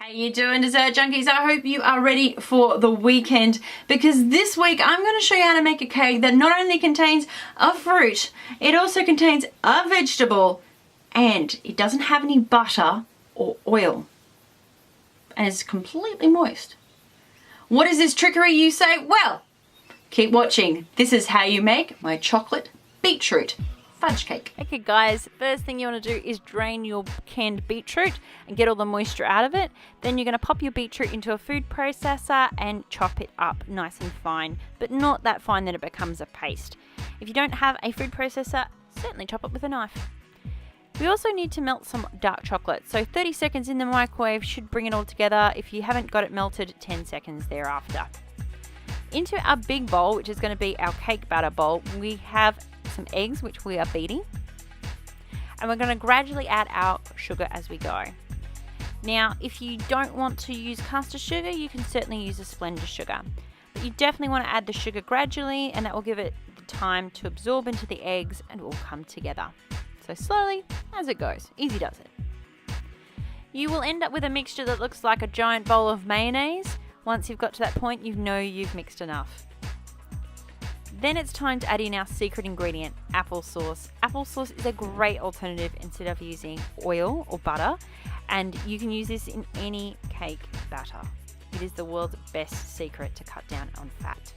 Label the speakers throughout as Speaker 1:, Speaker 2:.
Speaker 1: How you doing, dessert junkies? I hope you are ready for the weekend, because this week I'm going to show you how to make a cake that not only contains a fruit, it also contains a vegetable, and it doesn't have any butter or oil, and it's completely moist. What is this trickery, you say? Well, keep watching. This is how you make my chocolate beetroot fudge cake.
Speaker 2: Okay guys, first thing you want to do is drain your canned beetroot and get all the moisture out of it. Then you're going to pop your beetroot into a food processor and chop it up nice and fine, but not that fine that it becomes a paste. If you don't have a food processor, certainly chop it with a knife. We also need to melt some dark chocolate, so 30 seconds in the microwave should bring it all together. If you haven't got it melted, 10 seconds thereafter. Into our big bowl, which is going to be our cake batter bowl, we have some eggs which we are beating, and we're going to gradually add our sugar as we go. Now if you don't want to use caster sugar, you can certainly use a Splenda sugar, but you definitely want to add the sugar gradually, and that will give it the time to absorb into the eggs and it will come together. So slowly as it goes, easy does it. You will end up with a mixture that looks like a giant bowl of mayonnaise. Once you've got to that point, you know you've mixed enough. Then it's time to add in our secret ingredient, applesauce. Applesauce is a great alternative instead of using oil or butter, and you can use this in any cake batter. It is the world's best secret to cut down on fat.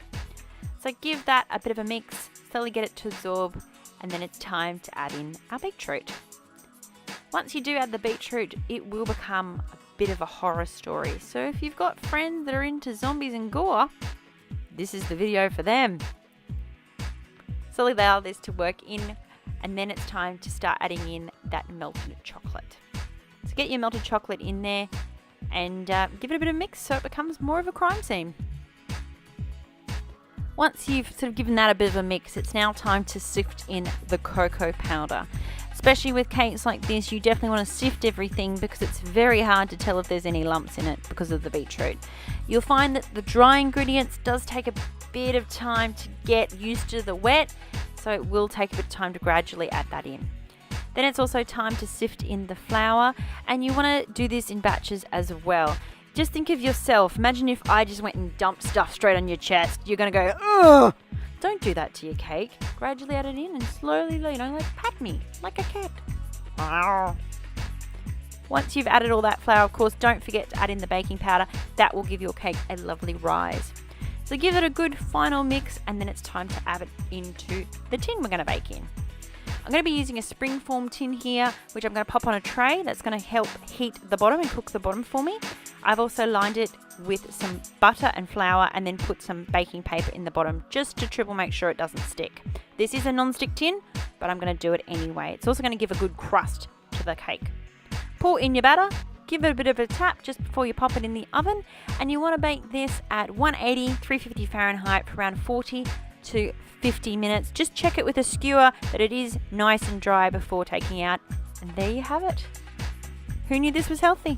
Speaker 2: So give that a bit of a mix, slowly get it to absorb, and then it's time to add in our beetroot. Once you do add the beetroot, it will become a bit of a horror story. So if you've got friends that are into zombies and gore, this is the video for them. Slowly allow this to work in, and then it's time to start adding in that melted chocolate. So get your melted chocolate in there and give it a bit of mix so it becomes more of a crime scene. Once you've sort of given that a bit of a mix, it's now time to sift in the cocoa powder. Especially with cakes like this, you definitely want to sift everything because it's very hard to tell if there's any lumps in it because of the beetroot. You'll find that the dry ingredients does take a bit of time to get used to the wet, so it will take a bit of time to gradually add that in. Then it's also time to sift in the flour, and you want to do this in batches as well. Just think of yourself. Imagine if I just went and dumped stuff straight on your chest. You're going to go, ugh! Don't do that to your cake. Gradually add it in and slowly, like pat me, like a cat. Once you've added all that flour, of course, don't forget to add in the baking powder. That will give your cake a lovely rise. So give it a good final mix, and then it's time to add it into the tin we're going to bake in. I'm going to be using a springform tin here, which I'm going to pop on a tray. That's going to help heat the bottom and cook the bottom for me. I've also lined it with some butter and flour, and then put some baking paper in the bottom just to triple make sure it doesn't stick. This is a non-stick tin, but I'm going to do it anyway. It's also going to give a good crust to the cake. Pour in your batter. Give it a bit of a tap just before you pop it in the oven, and you want to bake this at 180, 350 Fahrenheit for around 40 to 50 minutes. Just check it with a skewer that it is nice and dry before taking out, and there you have it. Who knew this was healthy?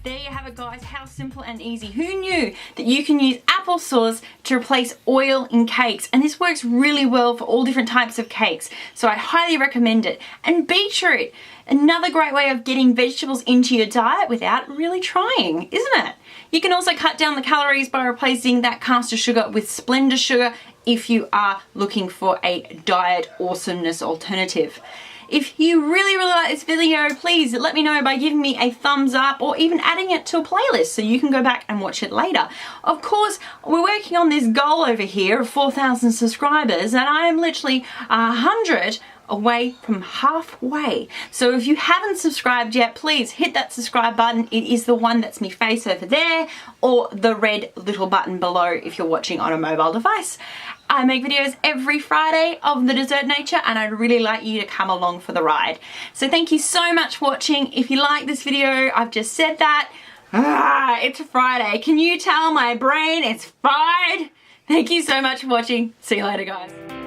Speaker 1: There you have it, guys. How simple and easy. Who knew that you can use applesauce to replace oil in cakes? And this works really well for all different types of cakes, so I highly recommend it. And beetroot, another great way of getting vegetables into your diet without really trying, isn't it? You can also cut down the calories by replacing that caster sugar with Splenda sugar if you are looking for a diet awesomeness alternative. If you really like this video, please let me know by giving me a thumbs up, or even adding it to a playlist so you can go back and watch it later. Of course, we're working on this goal over here of 4,000 subscribers, and I am literally 100 away from halfway. So if you haven't subscribed yet, please hit that subscribe button. It is the one that's me face over there, or the red little button below if you're watching on a mobile device. I make videos every Friday of the dessert nature, and I'd really like you to come along for the ride. So thank you so much for watching. If you like this video, I've just said that. It's Friday. Can you tell my brain it's fried? Thank you so much for watching. See you later, guys.